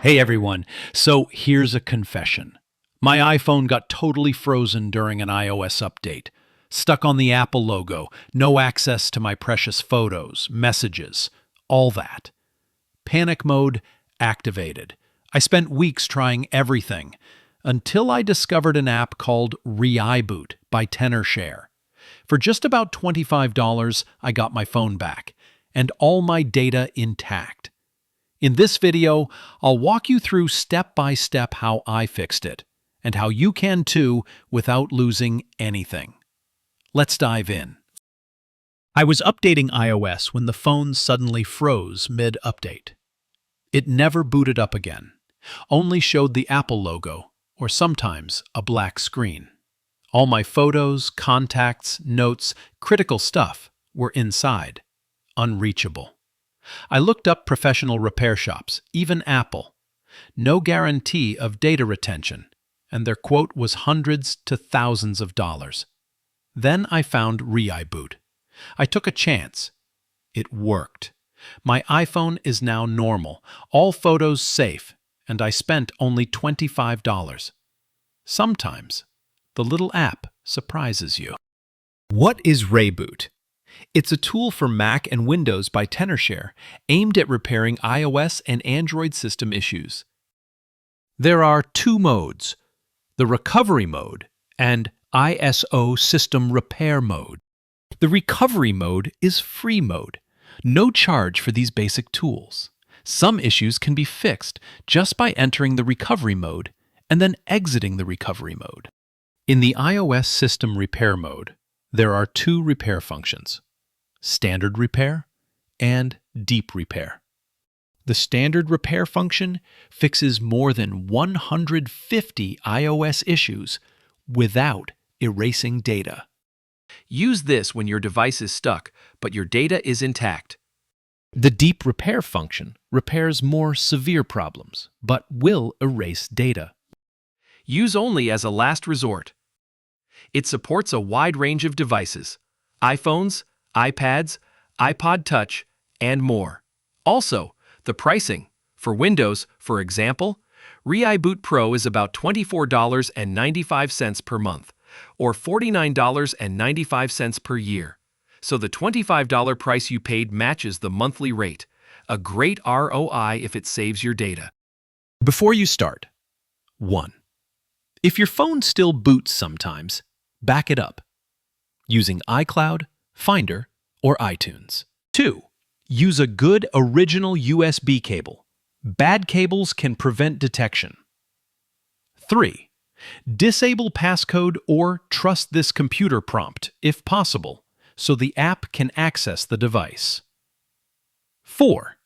Hey everyone, so here's a confession. My iPhone got totally frozen during an iOS update. Stuck on the Apple logo, no access to my precious photos, messages, all that. Panic mode activated. I spent weeks trying everything, until I discovered an app called ReiBoot by Tenorshare. For just about $25, I got my phone back, and all my data intact. In this video, I'll walk you through step-by-step how I fixed it, and how you can too without losing anything. Let's dive in. I was updating iOS when the phone suddenly froze mid-update. It never booted up again, only showed the Apple logo, or sometimes a black screen. All my photos, contacts, notes, critical stuff were inside, unreachable. I looked up professional repair shops, even Apple. No guarantee of data retention, and their quote was hundreds to thousands of dollars. Then I found ReiBoot. I took a chance. It worked. My iPhone is now normal, all photos safe, and I spent only $25. Sometimes, the little app surprises you. What is ReiBoot? It's a tool for Mac and Windows by Tenorshare, aimed at repairing iOS and Android system issues. There are two modes, the recovery mode and ISO system repair mode. The recovery mode is free mode, no charge for these basic tools. Some issues can be fixed just by entering the recovery mode and then exiting the recovery mode. In the iOS system repair mode, there are two repair functions: standard repair and deep repair. The standard repair function fixes more than 150 iOS issues without erasing data. Use this when your device is stuck, but your data is intact. The deep repair function repairs more severe problems, but will erase data. Use only as a last resort. It supports a wide range of devices: iPhones, iPads, iPod Touch, and more. Also, the pricing. For Windows, for example, ReiBoot Pro is about $24.95 per month, or $49.95 per year. So the $25 price you paid matches the monthly rate. A great ROI if it saves your data. Before you start, 1. If your phone still boots sometimes, back it up using iCloud, Finder, or iTunes. 2. Use a good original USB cable. Bad cables can prevent detection. 3. Disable passcode or trust this computer prompt, if possible, so the app can access the device. 4.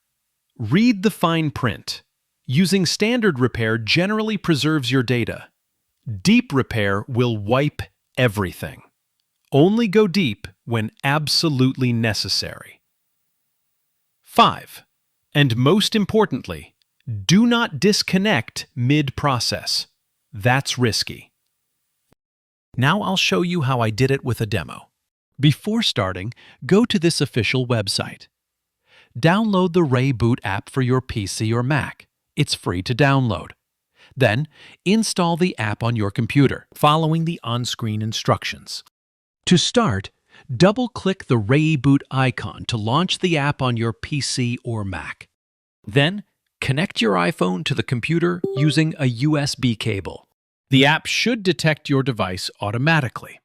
Read the fine print. Using standard repair generally preserves your data. Deep repair will wipe everything. Only go deep when absolutely necessary. 5. And most importantly, do not disconnect mid-process. That's risky. Now I'll show you how I did it with a demo. Before starting, go to this official website. Download the ReiBoot app for your PC or Mac. It's free to download. Then, install the app on your computer, following the on-screen instructions. To start, double-click the ReiBoot icon to launch the app on your PC or Mac. Then, connect your iPhone to the computer using a USB cable. The app should detect your device automatically.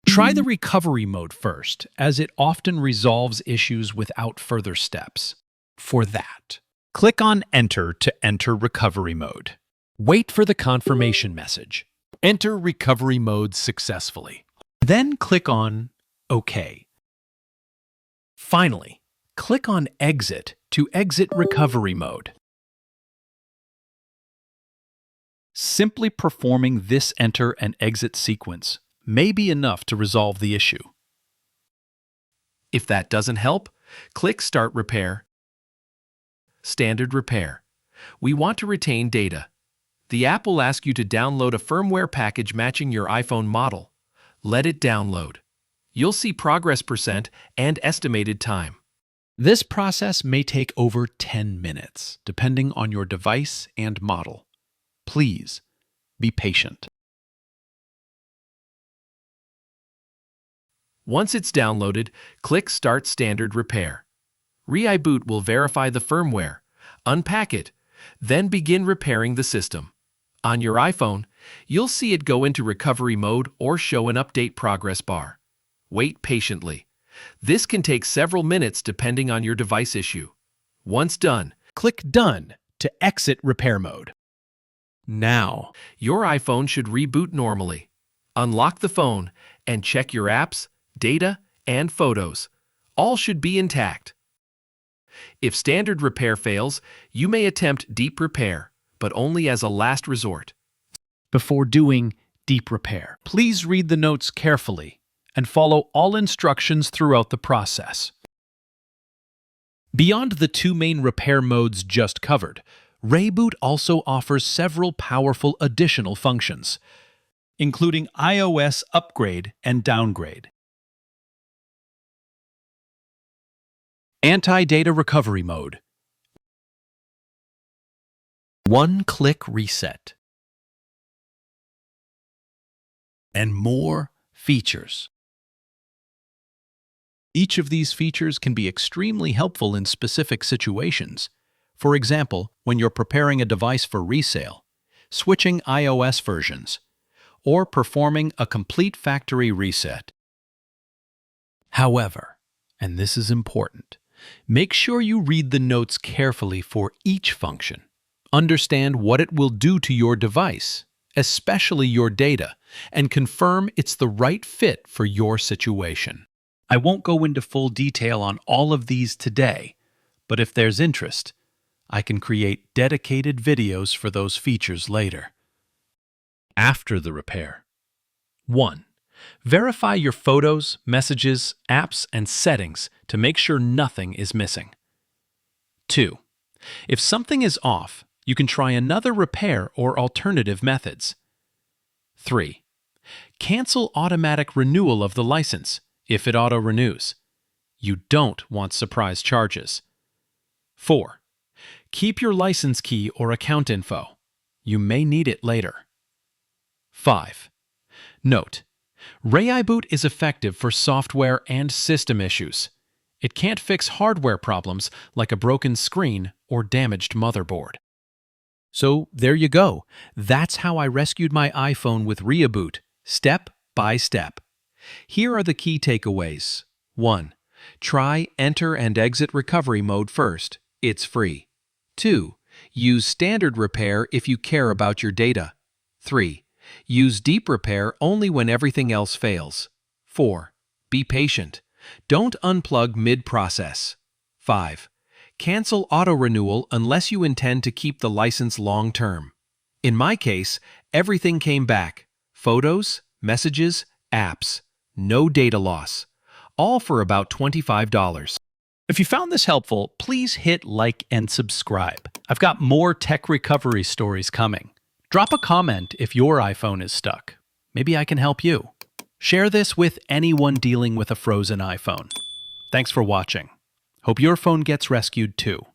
Try the recovery mode first, as it often resolves issues without further steps. For that, click on Enter to enter recovery mode. Wait for the confirmation message. Enter recovery mode successfully. Then click on OK. Finally, click on Exit to exit recovery mode. Simply performing this enter and exit sequence may be enough to resolve the issue. If that doesn't help, click Start Repair. Standard Repair. We want to retain data. The app will ask you to download a firmware package matching your iPhone model. Let it download. You'll see progress percent and estimated time. This process may take over 10 minutes, depending on your device and model. Please be patient. Once it's downloaded, click Start Standard Repair. ReiBoot will verify the firmware, unpack it, then begin repairing the system. On your iPhone, you'll see it go into recovery mode or show an update progress bar. Wait patiently. This can take several minutes depending on your device issue. Once done, Click Done to exit repair mode. Now, your iPhone should reboot normally. Unlock the phone and check your apps, data, and photos. All should be intact. If standard repair fails, you may attempt deep repair, but only as a last resort. before doing deep repair, please read the notes carefully and follow all instructions throughout the process. Beyond the two main repair modes just covered, ReiBoot also offers several powerful additional functions, including iOS upgrade and downgrade, anti-data recovery mode, one-click reset, and more features. Each of these features can be extremely helpful in specific situations. For example, when you're preparing a device for resale, switching iOS versions, or performing a complete factory reset. However, and this is important, make sure you read the notes carefully for each function. Understand what it will do to your device, especially your data, and confirm it's the right fit for your situation. I won't go into full detail on all of these today, but if there's interest, I can create dedicated videos for those features later. After the repair. 1. Verify your photos, messages, apps, and settings to make sure nothing is missing. 2. If something is off, you can try another repair or alternative methods. 3. Cancel automatic renewal of the license if it auto-renews. You don't want surprise charges. 4. Keep your license key or account info. You may need it later. 5. Note: ReiBoot is effective for software and system issues. It can't fix hardware problems like a broken screen or damaged motherboard. So there you go. That's how I rescued my iPhone with ReiBoot, step by step. Here are the key takeaways. 1. Try enter and exit recovery mode first. It's free. 2. Use standard repair if you care about your data. 3. Use deep repair only when everything else fails. 4. Be patient. Don't unplug mid-process. 5. Cancel auto-renewal unless you intend to keep the license long-term. In my case, everything came back. Photos, messages, apps. No data loss. All for about $25. If you found this helpful, please hit like and subscribe. I've got more tech recovery stories coming. Drop a comment if your iPhone is stuck. Maybe I can help you. Share this with anyone dealing with a frozen iPhone. Thanks for watching. Hope your phone gets rescued too.